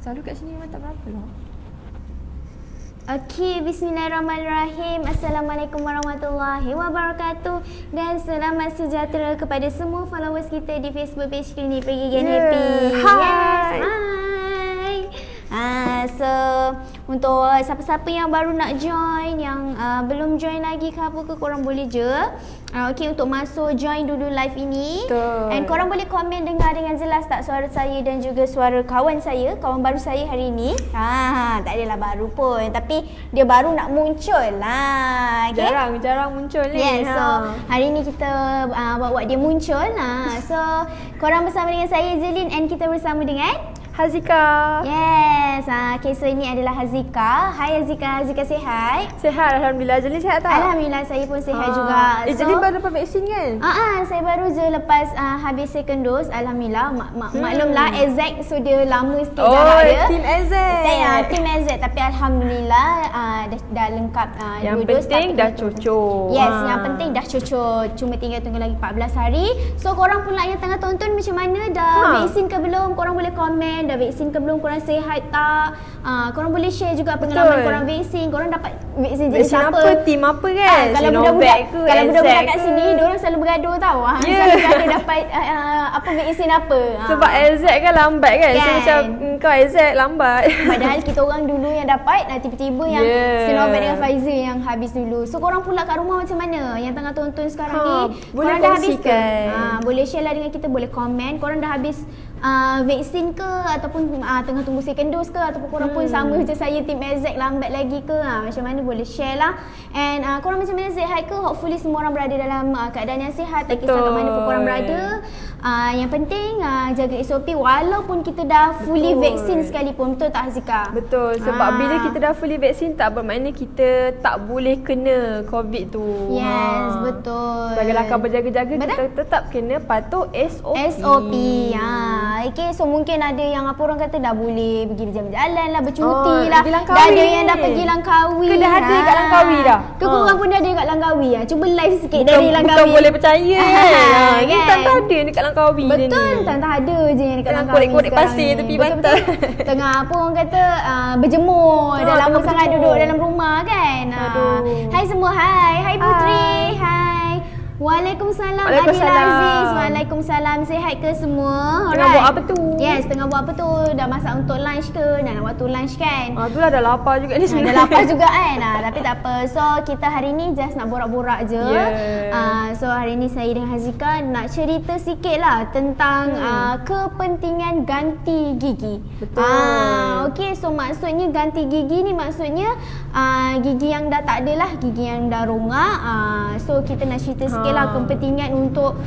Selalu kat sini memang tak berapa lah. Okey, bismillahirrahmanirrahim. Assalamualaikum warahmatullahi wabarakatuh. Dan selamat sejahtera kepada semua followers kita di Facebook page Klinik Pergi Gen Happy. Hai. Yes, hai. So untuk siapa-siapa yang baru nak join, yang belum join lagi ke apa ke, korang boleh je okey untuk masuk join dulu live ini. Betul. And korang boleh komen dengar dengan jelas tak suara saya dan juga suara kawan saya, kawan baru saya hari ini. Tak adalah baru pun, tapi dia baru nak muncul lah. Okay? Jarang muncul ni. Yes, so hari ni kita buat dia muncul. So korang bersama dengan saya Zelin and kita bersama dengan Hazika. Yes, okay, so ini adalah Hazika. Hai Hazika, Hazika sihat? Sihat, Alhamdulillah. Jelin sihat tak? Alhamdulillah saya pun sihat juga. Jelin baru dapat vaksin kan? Saya baru je lepas habis second dose. Alhamdulillah. Maklumlah exact, so dia lama sikit jarak dia. Team AZ. Team AZ, tapi Alhamdulillah dah lengkap yang 2 dose. Yang penting dah cucuk. Yes, yang penting dah cucuk. Cuma tinggal tunggu lagi 14 hari. So korang pula yang tengah tonton macam mana? Dah vaksin ke belum? Korang boleh komen. Dah vaksin ke belum? Korang sihat tak? Korang boleh share juga pengalaman korang vaksin. Korang dapat vaksin jenis apa? Team apa kan? Kalau budak-budak kat sini, diorang selalu bergaduh tau. Selalu bergaduh dapat apa vaksin apa. Sebab AZ kan lambat kan? So macam kau AZ lambat. Padahal kita orang dulu yang dapat, tiba-tiba yang Sinovac dengan Pfizer yang habis dulu. So korang pula kat rumah macam mana? Yang tengah tonton sekarang ni, boleh korang dah habis ke? Boleh share lah dengan kita, boleh komen. Korang dah habis vaksin ke, ataupun tengah tunggu second dose ke, ataupun korang pun sama macam saya team AZ lambat lagi ke, macam mana boleh share lah. And korang macam mana, sihat ke? Hopefully semua orang berada dalam keadaan yang sihat, tak kisah kat mana pun korang berada. Yang penting jaga SOP walaupun kita dah fully vaksin sekalipun. Betul tak Hazika? Betul, sebab bila kita dah fully vaksin tak bermakna kita tak boleh kena COVID tu. Yes, betul. Sebagai langkah berjaga-jaga, kita tetap kena patuh SOP. Okay, so mungkin ada yang apa orang kata dah boleh pergi berjalan-jalan lah, bercuti lah. Dah ada yang dah pergi Langkawi. Ke dah ada kat Langkawi dah? Ke korang pun dah ada kat Langkawi lah. Cuba live sikit dari Langkawi. Bukan boleh percaya kan? Ni Kan? tante ada dekat Langkawi ni. Betul, tante ada je yang dekat Langkawi korek-korek pasir tepi pantai. Tengah apa orang kata berjemur. Dah lama sangat duduk dalam rumah kan. Hai semua, hai Putri. Hai. Waalaikumsalam Adil Aziz. Waalaikumsalam. Sihat ke semua? Tengah buat apa tu? Yes, tengah buat apa tu? Dah masak untuk lunch ke? Dah nak waktu lunch kan? Itulah dah lapar juga ni sebenarnya. Dah lapar juga kan? Tapi tak apa. So kita hari ni just nak borak-borak je. So hari ni saya dengan Hazika nak cerita sikit lah tentang kepentingan ganti gigi. Betul. Okay, so maksudnya ganti gigi ni maksudnya gigi yang dah tak ada lah, gigi yang dah rongak. So kita nak cerita sikit lah kepentingan untuk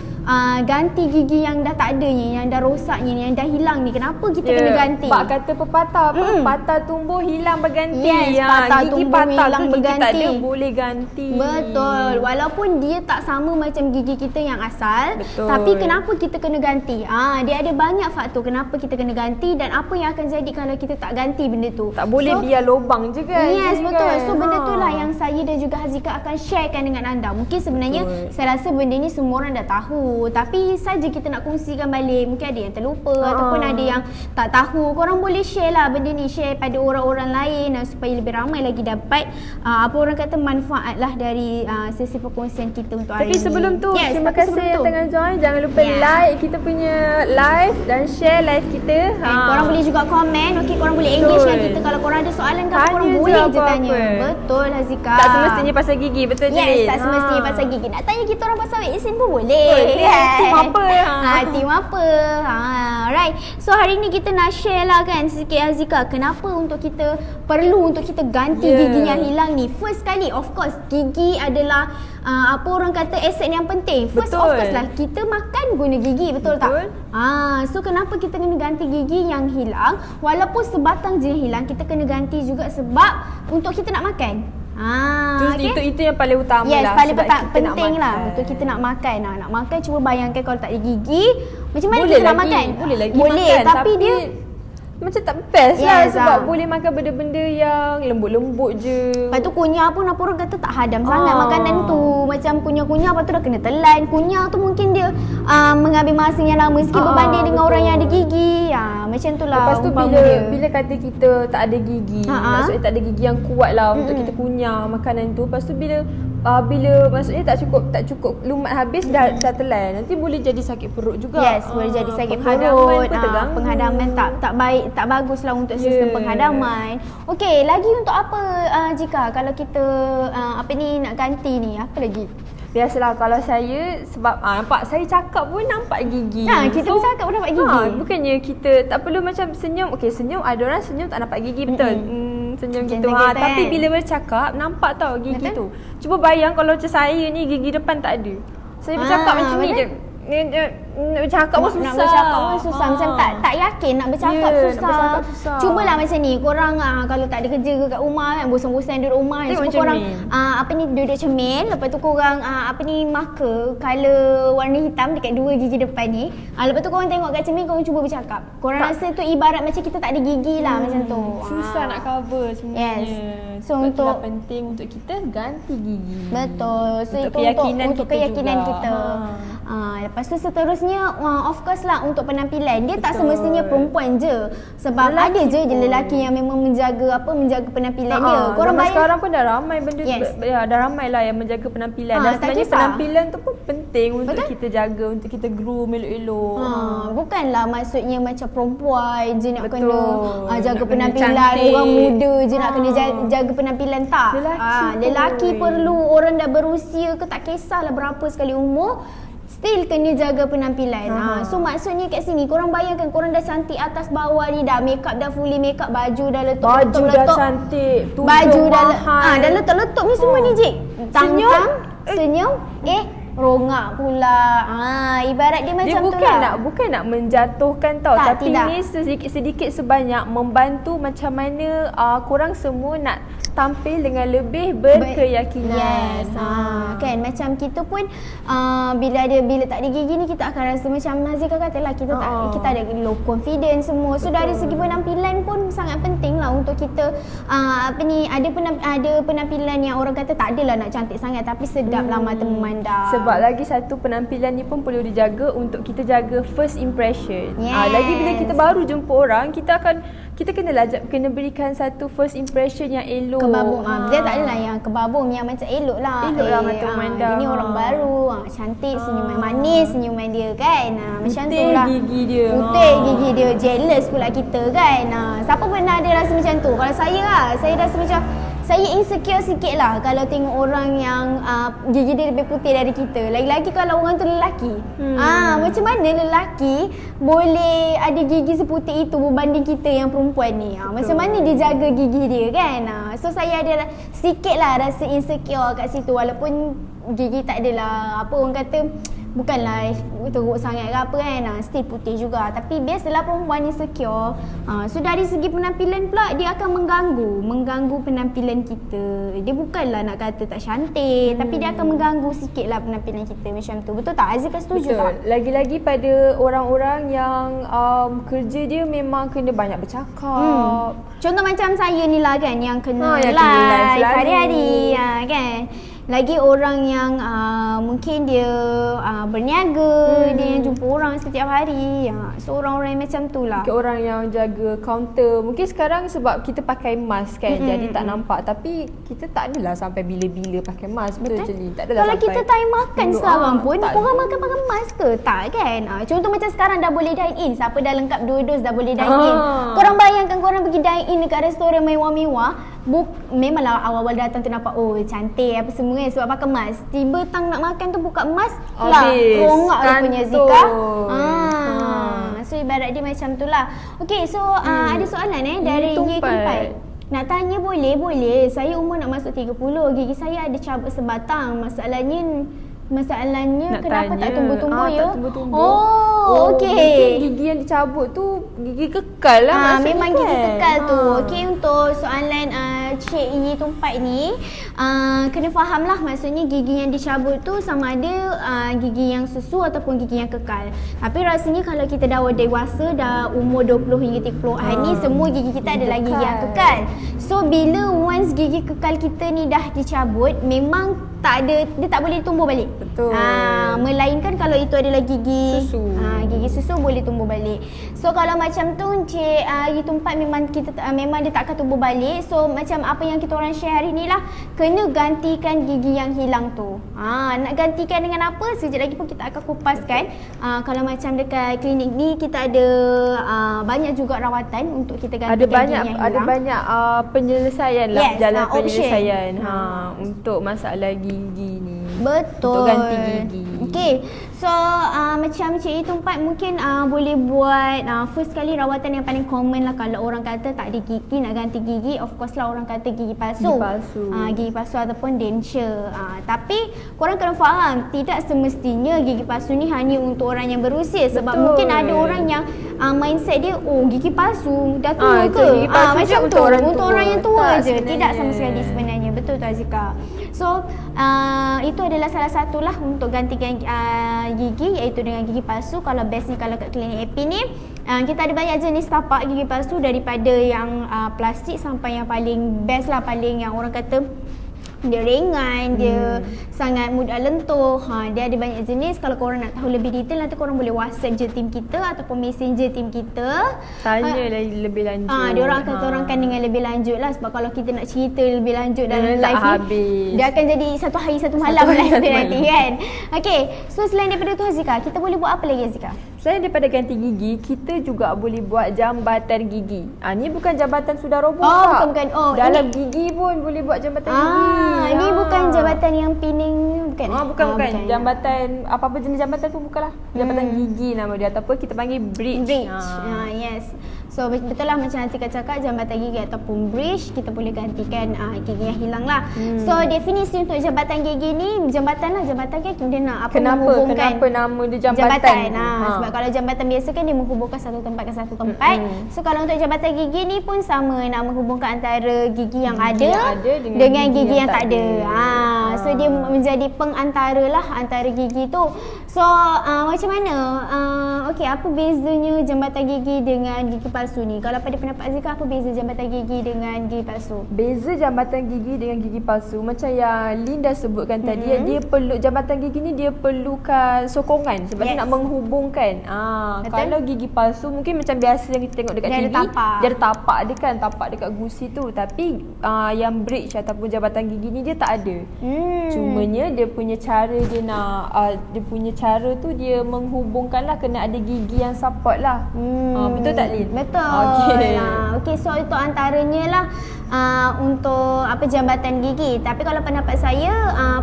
ganti gigi yang dah tak ada ni, yang dah rosak ni, yang dah hilang ni. Kenapa kita kena ganti? Bak kata pepatah apa? Patah tumbuh hilang berganti. Yes, patah gigi tumbuh patah hilang tu gigi berganti. tak ada boleh ganti. Betul. Walaupun dia tak sama macam gigi kita yang asal, tapi kenapa kita kena ganti? Dia ada banyak faktor kenapa kita kena ganti dan apa yang akan jadi kalau kita tak ganti benda tu. Tak boleh biar lubang je kan? Yes, betul. Kan? So benda tu lah yang saya dan juga Hazika akan sharekan dengan anda. Mungkin sebenarnya saya rasa benda ni semua orang dah tahu, tapi saja kita nak kongsikan balik. Mungkin ada yang terlupa ataupun ada yang tak tahu. Korang boleh share lah benda ni, share pada orang-orang lain supaya lebih ramai lagi dapat apa orang kata manfaat lah dari sesi perkongsian kita untuk hari ni. Tapi sebelum tu, terima kasih yang tengah join. Jangan lupa like kita punya live dan share live kita. Korang boleh juga komen. Okay, korang boleh engage dengan kita. Kalau korang ada soalan ke apa, korang boleh je tanya. Betul Hazika. Tak semestinya pasal gigi, betul je. Yes, tak semestinya pasal gigi. Nak tanya kita orang pasal vaksin pun boleh. Team apa? Team apa? Right. So hari ni kita nak share lah kan sikit Hazika, kenapa untuk kita perlu untuk kita ganti gigi yang hilang ni. First kali, of course, gigi adalah apa orang kata aset yang penting. First of course lah, kita makan guna gigi, betul tak? So kenapa kita kena ganti gigi yang hilang? Walaupun sebatang je yang hilang, kita kena ganti juga sebab untuk kita nak makan. Itu yang paling utama lah. Yes, paling penting lah untuk kita nak makan. Nak makan, cuba bayangkan kalau tak ada gigi, macam mana kita nak makan? Boleh lagi makan, tapi dia macam tak best lah Yes, sebab boleh makan benda-benda yang lembut-lembut je. Lepas tu kunyah pun apa orang kata tak hadam sangat makanan tu. Macam kunyah-kunyah lepas tu dah kena telan. Kunyah tu mungkin dia mengambil masa yang lama sikit berbanding dengan betul. orang yang ada gigi. Macam tu lah. Lepas tu umpama dia. bila kata kita tak ada gigi, maksudnya tak ada gigi yang kuat lah untuk kita kunyah makanan tu. Lepas tu bila maksudnya tak cukup lumat habis dah telan. Nanti boleh jadi sakit perut juga. Yes, boleh jadi sakit penghadaman perut. pun terganggu. Penghadaman tak baik, tak bagus lah untuk sistem penghadaman. Okey, lagi untuk apa jika kalau kita nak ganti ni? Apa lagi? Biasalah kalau saya sebab nampak saya cakap pun nampak gigi. Kita bercakap pun nampak gigi. Bukannya kita tak perlu macam senyum. Okey, senyum ada orang senyum tak nampak gigi betul. Senyum Macam gitu. kita Tapi kan. bila bercakap nampak tau gigi Betul. tu. Cuba bayang kalau macam saya ni gigi depan tak ada. Saya bercakap macam ni je. Bercakap pun susah. Nak bercakap pun susah. Macam tak yakin nak bercakap Ya, nak susah. bercakap susah. Cubalah macam ni. Korang kalau tak ada kerja ke kat rumah kan, bosan-bosan duduk rumah kan. Tengok Cuba korang cermin. duduk cermin. Lepas tu korang marker colour warna hitam dekat dua gigi depan ni. Lepas tu korang tengok kat cermin, korang cuba bercakap. Korang rasa tu ibarat macam kita tak ada gigi lah macam tu. Susah nak cover sebenarnya. Yes. So, Sebab itulah untuk- penting untuk kita ganti gigi. Betul. So Untuk itu keyakinan untuk kita keyakinan juga. kita. Lepas tu seterusnya of course lah untuk penampilan. Dia tak Betul. semestinya perempuan je. Sebab Lelaki ada je pun. lelaki yang memang menjaga penampilan dia. Korang Zaman bayang sekarang pun dah ramai benda Yes. Dah ramai lah yang menjaga penampilan. Dan Tak sebenarnya kisah. penampilan tu pun penting untuk Betul. kita jaga, untuk kita groom elok-elok. bukanlah maksudnya macam perempuan je nak Betul. kena jaga Nak kena penampilan, cantik. orang muda je nak kena jaga penampilan tak. Lelaki pun. Perlu, orang dah berusia ke tak kisahlah berapa sekali umur, still kena jaga penampilan. So maksudnya kat sini korang bayangkan korang dah cantik atas bawah ni, dah make up dah fully make up, baju dah letup Baju dah cantik, tudung baju dah mahal. dah letup ni semua ni Jik. Senyum. Tang-tang, senyum, rongak pula. Ibarat dia macam tu lah. bukan nak menjatuhkan tau, Tak, tapi tidak. ni sedikit sebanyak membantu macam mana korang semua nak tampil dengan lebih berkeyakinan. Yes. Kan macam kita pun bila tak ada gigi ni kita akan rasa macam Nazika kata lah kita kita ada low confidence semua. So dari segi penampilan pun sangat penting lah untuk kita ada penampilan yang orang kata tak adalah nak cantik sangat tapi sedap lah mata memandang. Sebab lagi satu penampilan ni pun perlu dijaga untuk kita jaga first impression. Yes. Lagi bila kita baru jumpa orang, kita kena berikan satu first impression yang elok. Kebabung. Dia tak adalah yang kebabung, yang macam elok lah. Elok lah mata memandang. Ini orang baru, cantik, senyuman manis, senyuman dia kan. Macam tu Putih lah. gigi dia. Putih gigi dia. Jealous pula kita kan. Siapa pernah ada rasa macam tu? Kalau saya saya rasa macam saya insecure sikit lah kalau tengok orang yang gigi dia lebih putih dari kita. Lagi-lagi kalau orang tu lelaki. Macam mana lelaki boleh ada gigi seputih itu berbanding kita yang perempuan ni. Macam mana dia jaga gigi dia kan. So saya ada sikit lah rasa insecure kat situ. Walaupun gigi tak adalah apa orang kata, bukanlah teruk sangat ke apa kan, still putih juga. Tapi biasalah perempuan insecure. So dari segi penampilan pula dia akan mengganggu penampilan kita. Dia bukanlah nak kata tak cantik, tapi dia akan mengganggu sikit lah penampilan kita macam tu. Betul tak? Azika setuju tak? Lagi-lagi pada orang-orang yang kerja dia memang kena banyak bercakap. Contoh macam saya ni lah kan, yang kena yang kena live live selalu. hari-hari kan. Lagi orang yang mungkin dia berniaga, dia yang jumpa orang setiap hari. So orang-orang yang macam tu lah. Mungkin orang yang jaga kaunter. Mungkin sekarang sebab kita pakai mask kan, jadi tak nampak. Tapi kita tak adalah sampai bila-bila pakai mask. Betul je. Tak adalah Kalau sampai kita time makan sekarang pun, tak korang ada. makan pakai mask ke? Tak kan? Contoh macam sekarang dah boleh dine in. Siapa dah lengkap 2 dos dah boleh dine in. Korang bayangkan korang pergi dine in dekat restoran mewah-mewah. Memanglah awal-awal datang tu nampak cantik apa semua kan sebab pakai mask. Tiba tang nak makan tu buka mask lah, Habis. rongak rupanya Kantor. Zika. So ibarat dia macam tu lah. Okay, so ada soalan dari Ye Tumpai. Nak tanya boleh? Boleh. Saya umur nak masuk 30. Gigi saya ada cabut sebatang. Masalahnya Nak kenapa tanya. tak tumbuh-tumbuh ya? Tak tumbuh-tumbuh. Oh, Mungkin okey. gigi yang dicabut tu gigi kekal lah maksudnya Memang kan? gigi kekal tu. Okey, untuk soalan Cik Yi Tumpat ni kena faham lah, maksudnya gigi yang dicabut tu sama ada gigi yang susu ataupun gigi yang kekal. Tapi rasanya kalau kita dah dewasa, dah umur 20 hingga 30-an ni, semua gigi kita adalah gigi yang kekal. So bila once gigi kekal kita ni dah dicabut, memang dia tak boleh tumbuh balik. Betul. Melainkan kalau itu adalah gigi susu. Gigi susu boleh tumbuh balik. So kalau macam tu Cik Yi Tumpat memang dia tak akan tumbuh balik. So macam apa yang kita orang share hari ni lah, kena gantikan gigi yang hilang tu. Nak gantikan dengan apa? Sekejap lagi pun kita akan kupaskan. Kalau macam dekat klinik ni kita ada banyak juga rawatan untuk kita gantikan gigi yang hilang. Ada banyak penyelesaian lah, yes, jalan option. penyelesaian untuk masalah gigi ni. Betul. Untuk ganti gigi. Okay, so macam Cik Yi Tumpat mungkin boleh buat first kali rawatan yang paling common lah. Kalau orang kata tak ada gigi, nak ganti gigi, of course lah orang kata gigi palsu. Gigi palsu ataupun denture. Tapi korang kena faham, tidak semestinya gigi palsu ni hanya untuk orang yang berusia. Sebab mungkin ada orang yang mindset dia, gigi palsu dah tua ke? Macam tu, untuk orang yang tua je. Tidak sama sekali sebenarnya. Betul tu Azika. So itu adalah salah satulah untuk gantikan gigi, iaitu dengan gigi palsu. Kalau best ni kalau kat klinik AP ni kita ada banyak jenis tapak gigi palsu, daripada yang plastik sampai yang paling best lah, paling yang orang kata dia ringan, dia sangat mudah lentuh. Dia ada banyak jenis. Kalau korang nak tahu lebih detail, nanti korang boleh WhatsApp je tim kita ataupun messenger tim kita. Tanya lebih lanjut. Dia orang akan terangkan dengan lebih lanjut lah. Sebab kalau kita nak cerita lebih lanjut dalam live ni, dia akan jadi satu hari satu malam live nanti kan. Okay, so selain daripada tu Azika, kita boleh buat apa lagi Azika? Selain daripada ganti gigi, kita juga boleh buat jambatan gigi. Ni bukan jambatan sudah roboh. Bukan. Dalam gigi pun boleh buat jambatan gigi. Ini bukan jambatan yang pining bukan? Bukan. Jambatan, apa-apa jenis jambatan pun bukanlah. Jambatan gigi nama dia, ataupun kita panggil bridge. Yes. So betul lah macam Azika cakap, jambatan gigi ataupun bridge kita boleh gantikan gigi yang hilang lah. So definisi untuk jambatan gigi ni, jambatan kan dia nak menghubungkan. Kenapa nama dia jambatan? Sebab kalau jambatan biasa kan dia menghubungkan satu tempat ke satu tempat. So kalau untuk jambatan gigi ni pun sama, nak menghubungkan antara gigi yang ada dengan gigi yang tak ada. So dia menjadi pengantara lah antara gigi tu. So macam mana? Okay, apa bezanya jambatan gigi dengan gigi palsu ni? Kalau pada pendapat Azika, apa beza jambatan gigi dengan gigi palsu? Beza jambatan gigi dengan gigi palsu, macam yang Linda sebutkan tadi, dia perlu, jambatan gigi ni dia perlukan sokongan sebab dia nak menghubungkan. Kalau gigi palsu mungkin macam biasa yang kita tengok dekat TV, dia ada tapak dia kan, tapak dekat gusi tu. Tapi yang bridge ataupun jambatan gigi ni dia tak ada. Cumanya dia punya cara, dia punya cara tu dia menghubungkan lah, kena ada gigi yang support lah. Betul tak Lin? Betul. Okay, so itu antaranya lah untuk jambatan gigi. Tapi kalau pendapat saya,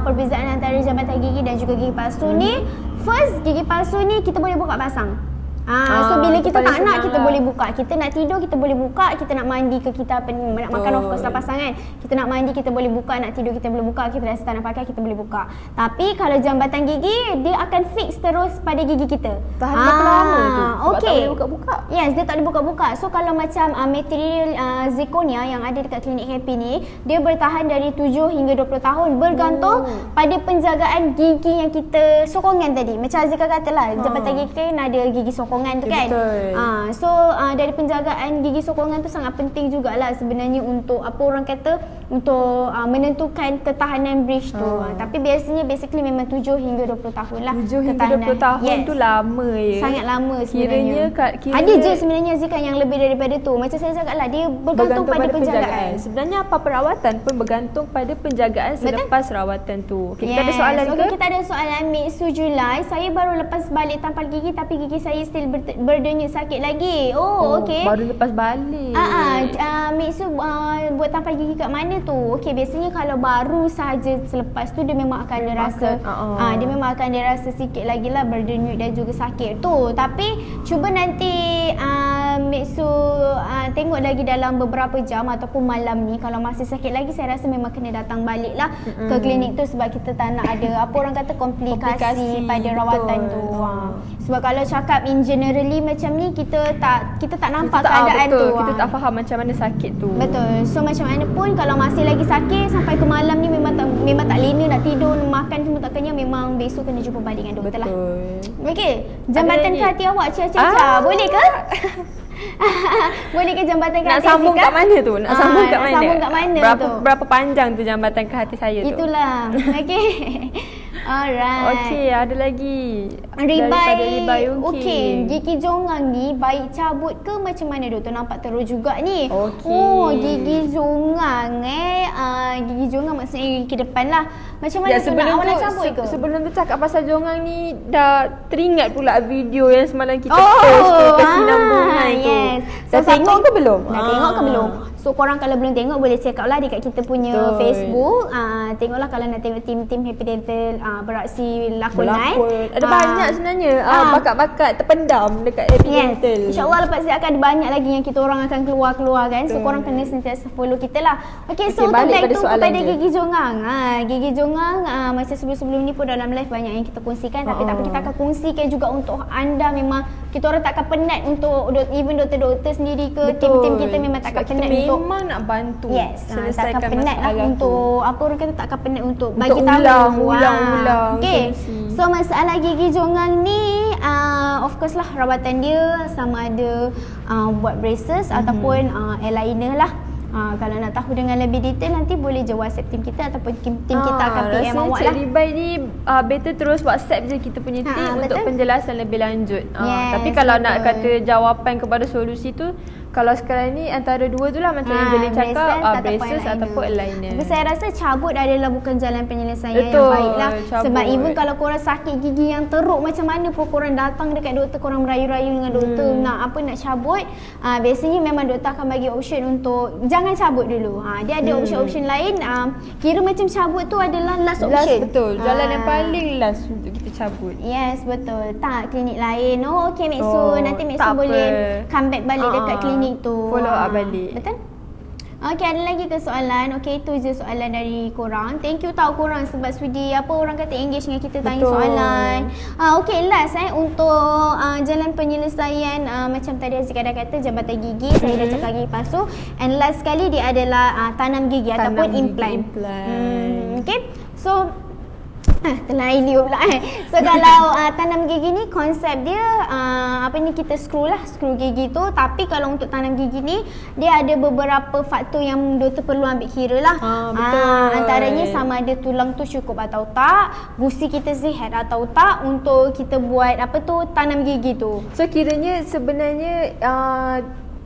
perbezaan antara jambatan gigi dan juga gigi palsu ni, first, gigi palsu ni kita boleh buka pasang. So bila kita tak nak, kita boleh buka. Kita nak tidur, kita boleh buka. Kita nak mandi ke, kita nak makan, of course lah pasangan. Kita nak mandi, kita boleh buka. Nak tidur, kita boleh buka. Kita rasa tak nak pakai, kita boleh buka. Tapi kalau jambatan gigi, dia akan fix terus pada gigi kita. Tahan berapa lama tu? Sebab okay. tak boleh buka-buka. Yes, dia tak boleh buka-buka. So kalau macam material zirconia yang ada dekat klinik Happy ni, dia bertahan dari 7 hingga 20 tahun. Bergantung pada penjagaan gigi yang kita sokongan tadi. Macam Azika kata lah, jambatan gigi kan ada gigi sokongan tu kan. So dari penjagaan gigi sokongan tu sangat penting jugalah sebenarnya untuk apa orang kata, untuk menentukan ketahanan bridge tu. Tapi biasanya basically memang 7 hingga 20 tahun lah. 7 hingga 20 tahun tu lama ya. Sangat lama sebenarnya. Ada je sebenarnya Zika yang lebih daripada tu. Macam saya cakap lah, dia bergantung pada penjagaan. Sebenarnya apa perawatan pun bergantung pada penjagaan selepas rawatan tu. Okay, kita ada soalan ke? Kita ada soalan Mitsu Julai. Saya baru lepas balik tampal gigi tapi gigi saya still berdenyut sakit lagi. Okey. Baru lepas balik. Mitsu buat tampal gigi kat mana tu? Okey, biasanya kalau baru saja selepas tu dia memang akan ada rasa dia memang akan ada rasa sikit lagi lah berdenyut dan juga sakit tu. Tapi cuba nanti Mitsu tengok lagi dalam beberapa jam ataupun malam ni, kalau masih sakit lagi, saya rasa memang kena datang balik lah ke klinik tu, sebab kita tak nak ada apa orang kata komplikasi pada rawatan tu. Sebab kalau cakap in generally macam ni, kita tak nampak keadaan tu. Kita tak faham macam mana sakit tu. Betul. So macam mana pun kalau masih lagi sakit sampai ke malam ni, memang tak lena nak tidur, makan semua tak kenyang, memang besok kena jumpa balik dengan doktor lah. Okey, jambatan ke hati awak Cia. Boleh ke? Boleh ke jambatan ke hati? Nak sambung kat mana tu? Nak sambung kat mana? Sambung kat mana tu? Berapa panjang tu jambatan ke hati saya tu? Itulah. Okey. Alright. Okey, ada lagi. Ribai. Okey, gigi jongang ni baik cabut ke macam mana doktor? Nampak teruk juga ni. Okey. Gigi jongang gigi jongang maksudnya gigi depan lah. Macam mana tu awak nak cabut ke? Sebelum tu cakap pasal jongang ni, dah teringat pula video yang semalam kita post tu, kesinambungan tu. Yes. Dah tengok ke belum? Dah tengok ke belum? So korang kalau belum tengok, boleh check out lah dekat kita punya Facebook. Tengoklah kalau nak tengok tim Happy Dental beraksi lakonan. Ada banyak sebenarnya bakat-bakat terpendam dekat Happy Dental. InsyaAllah lepas ni akan ada banyak lagi yang kita orang akan keluar kan. So korang kena sentiasa follow kita lah. Okay, so untuk back tu kepada gigi jongang. Gigi jongang macam sebelum-sebelum ni pun dalam live banyak yang kita kongsikan. Tapi tak apa, kita akan kongsikan juga untuk anda. Memang kita orang takkan penat untuk even doktor-doktor sendiri ke tim-tim kita memang takkan penat untuk memang nak bantu. Takkan penat lah untuk apa orang kata, takkan penat untuk bagi tahu ulang. Okay, so masalah gigi jongang ni of course lah rawatan dia sama ada buat braces ataupun aligner lah. Kalau nak tahu dengan lebih detail, nanti boleh je WhatsApp tim kita ataupun tim kita akan PM awak lah. Cik Ribai ni better terus WhatsApp je kita punya tim untuk penjelasan lebih lanjut. Tapi kalau nak kata jawapan kepada solusi tu, kalau sekarang ni antara dua tu lah, macam yang Jelly cakap, braces ataupun aligner. Tapi saya rasa cabut adalah bukan jalan penyelesaian yang baik lah. Sebab even kalau korang sakit gigi yang teruk macam mana pun, korang datang dekat doktor, korang merayu-rayu dengan doktor nak cabut, biasanya memang doktor akan bagi option untuk jangan cabut dulu. Dia ada option-option lain, kira macam cabut tu adalah last option. Betul, jalan yang paling last untuk kita cabut. Yes, betul. Tak klinik lain. Okay, Mek Su, nanti Mek Su boleh come back balik dekat klinik tu. Follow up balik. Betul? Okay, ada lagi ke soalan? Okay, itu je soalan dari korang. Thank you tau korang sebab sudi orang kata engage dengan kita, tanya soalan. Okay, last untuk jalan penyelesaian macam tadi Azika dah kata, jambatan gigi, saya dah cakap gigi palsu. And last sekali dia adalah tanam gigi ataupun implant. Okay, so terlain dia pula So kalau tanam gigi ni, konsep dia kita screw gigi tu. Tapi kalau untuk tanam gigi ni, dia ada beberapa faktor yang doktor perlu ambil kira lah. Antaranya sama ada tulang tu cukup atau tak, gusi kita sihat atau tak untuk kita buat tanam gigi tu. So kiranya sebenarnya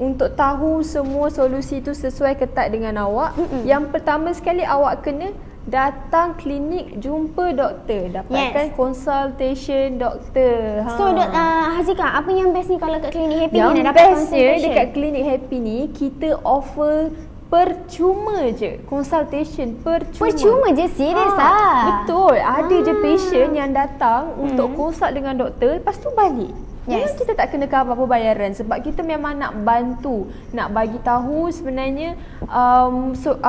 untuk tahu semua solusi tu sesuai ke tak dengan awak, yang pertama sekali awak kena datang klinik, jumpa doktor, dapatkan consultation doktor. So Hazika, apa yang best ni kalau kat klinik Happy ni nak dapat consultation? Yang bestnya dekat klinik Happy ni, kita offer percuma je consultation, percuma je, serius betul. Ada je patient yang datang untuk consult dengan doktor, lepas tu balik. Memang kita tak kena cover apa bayaran, sebab kita memang nak bantu, nak bagi tahu sebenarnya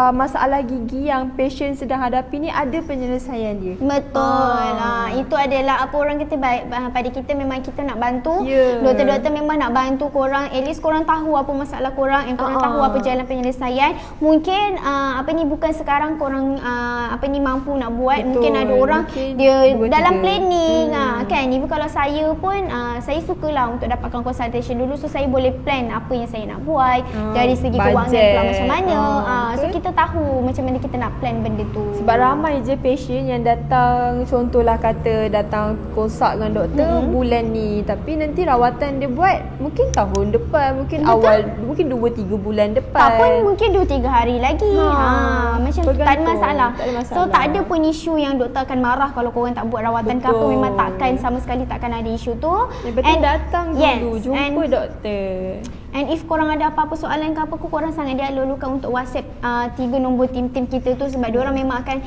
masalah gigi yang patient sedang hadapi ni ada penyelesaian dia. Betul. Itu adalah apa orang kata baik pada kita, memang kita nak bantu. Doktor-doktor memang nak bantu korang, at least korang tahu apa masalah korang, and korang tahu apa jalan penyelesaian. Mungkin bukan sekarang korang mampu nak buat. Betul. Mungkin ada orang dia dalam planning kan. Even kalau saya pun saya sukalah untuk dapatkan consultation dulu, so saya boleh plan apa yang saya nak buat dari segi kewangan pula macam mana. So kita tahu macam mana kita nak plan benda tu. Sebab ramai je patient yang datang, contohlah kata datang consult dengan doktor bulan ni, tapi nanti rawatan dia buat mungkin tahun depan, mungkin mungkin 2-3 bulan depan, tak pun mungkin 2-3 hari lagi. Macam tu, tak ada masalah. So tak ada pun isu yang doktor akan marah kalau korang tak buat rawatan ke apa. Memang takkan, sama sekali takkan ada isu tu. Datang dulu, jumpa doktor. And if korang ada apa-apa soalan ke apa, korang sangat dialulukan untuk WhatsApp 3 nombor tim-tim kita tu, sebab diorang memang akan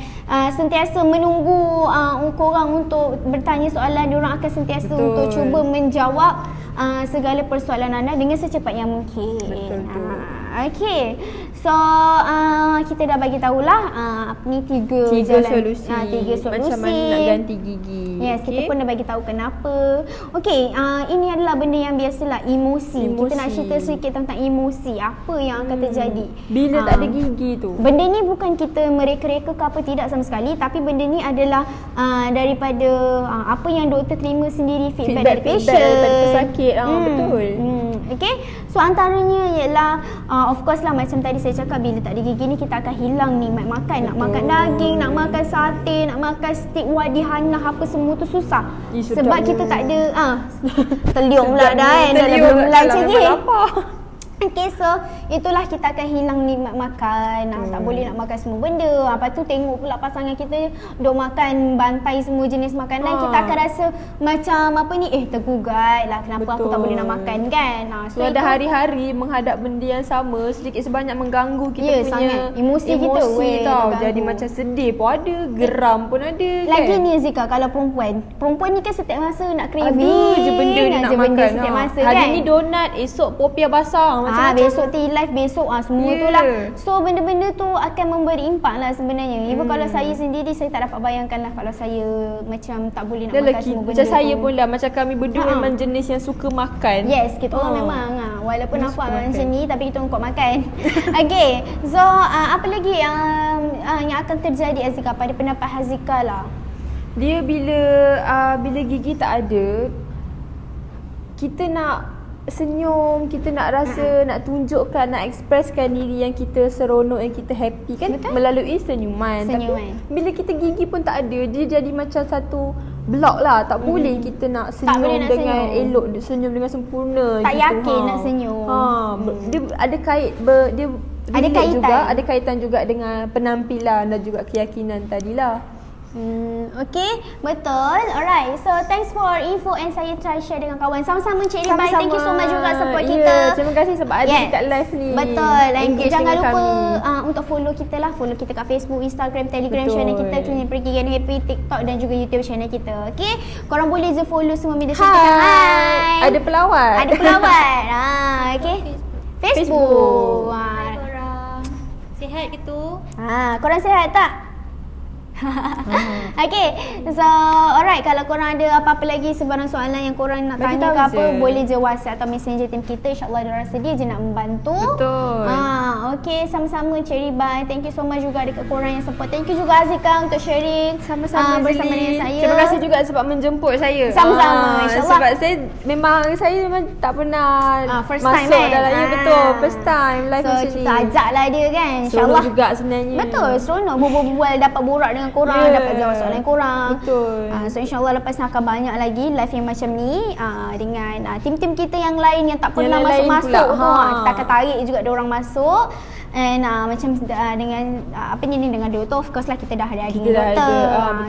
sentiasa menunggu korang untuk bertanya soalan. Diorang akan sentiasa untuk cuba menjawab segala persoalan anda dengan secepat yang mungkin. Betul tu. Okey. So kita dah bagi tahulah ni tiga solusi. Tiga solusi. Macam mana nak ganti gigi. Yes, kita pun dah bagi tahu kenapa. Okey, ini adalah benda yang biasalah, emosi. Kita nak cerita sedikit tentang emosi. Apa yang akan terjadi bila tak ada gigi tu. Benda ni bukan kita mereka-reka ke apa, tidak sama sekali, tapi benda ni adalah daripada apa yang doktor terima sendiri, feedback dari patient, daripada pesakit. Betul. Okay, so antaranya ialah of course lah, macam tadi saya cakap, bila tak ada gigi ni kita akan hilang nikmat makan. Nak makan daging, nak makan sate, nak makan steak wadi hanah, apa semua tu susah. Sebab kita tak ada terliung pula dah kan, dah belum lunch lagi. Okay, so itulah kita akan hilang nikmat makan. Tak boleh nak makan semua benda. Lepas tu tengok pula pasangan kita duk makan bantai semua jenis makanan, kita akan rasa macam apa ni, tergugat lah, kenapa aku tak boleh nak makan kan. So ada hari-hari menghadap benda yang sama, sedikit sebanyak mengganggu kita punya sangat. Emosi kita tau. Jadi macam sedih pun ada, geram pun ada lagi kan? Ni Zika, kalau perempuan ni kan setiap masa nak craving, ada je benda dia nak makan. setiap masa hari kan. ni donat, esok popiah basah, besok tea life, besok semua tu lah. So benda-benda tu akan memberi impak lah sebenarnya. Even kalau saya sendiri, saya tak dapat bayangkan lah kalau saya macam tak boleh nak makan semua benda macam saya tu. pun lah, macam kami berdua memang jenis yang suka makan. Yes, kita orang memang walaupun nampak macam ni, tapi kita orang kuat makan. Okay, so apa lagi yang akan terjadi Azika, pada pendapat Azika lah? Dia bila gigi tak ada, kita nak senyum, kita nak rasa, nak tunjukkan, nak ekspreskan diri yang kita seronok, yang kita happy kan. Betul? Melalui senyuman. Tapi bila kita gigi pun tak ada, dia jadi macam satu blok lah. Tak boleh kita nak senyum dengan elok, senyum dengan sempurna. Tak gitu, yakin nak senyum. Dia ada ada kaitan juga dengan penampilan dan juga keyakinan tadilah. Okay, betul. Alright, so thanks for info and saya try share dengan kawan. Sama-sama Cik Ribai, thank you so much juga support kita. Terima kasih sebab ada dekat live ni. Betul, and jangan lupa untuk follow kita lah. Follow kita kat Facebook, Instagram, Telegram, channel kita Clean Pergi Gan Happy, TikTok dan juga YouTube channel kita. Okay, korang boleh je follow semua media sosial kita. Hai, ada pelawat. Okay, Facebook. Hai korang, sihat gitu? Korang sihat tak? Okay, so alright, kalau korang ada apa-apa lagi sebarang soalan yang korang nak tanya ke apa, boleh je WhatsApp atau messenger team kita. InsyaAllah diorang sedia je nak membantu. Betul. Okay, sama-sama Cik Ribai, thank you so much juga dekat korang yang support. Thank you juga Azika untuk sharing sama-sama bersama dengan saya. Terima kasih juga sebab menjemput saya. Sama-sama, insyaAllah. Sebab saya memang tak pernah first masuk time kan? dalam betul, first time live so, macam ni. So kita ajak lah dia kan, InsyaAllah juga sebenarnya. Betul, seronok berbual, dapat borak dengan korang, dapat jawab soalan korang. Betul. So insyaAllah lepas ni akan banyak lagi live yang macam ni dengan tim-tim kita yang lain yang tak pernah masuk-masuk tu. Kita akan tarik juga diorang masuk. And macam dengan dengan doktor, of course lah kita dah ada dengan doktor.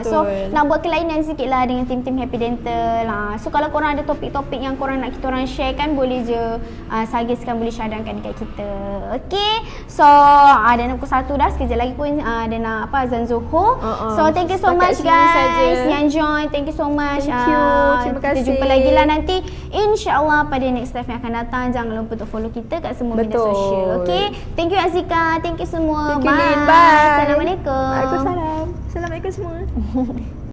So nak buat kelainan sikit lah dengan tim-tim Happy Dental. So kalau korang ada topik-topik yang korang nak kita orang share kan, boleh je suggestkan, boleh cadangkan dekat kita. Okay, so dah nak pukul 1 dah, sekejap lagi pun ada nak azan Zuhur. So thank you so much guys yang join, thank you so much. Thank you, terima kasih. Kita jumpa lagi lah nanti InsyaAllah pada next live yang akan datang. Jangan lupa untuk follow kita kat semua media sosial. Okay, thank you Azika, thank you semua. Thank you, bye. Bye. Assalamualaikum. Waalaikumsalam. Assalamualaikum semua.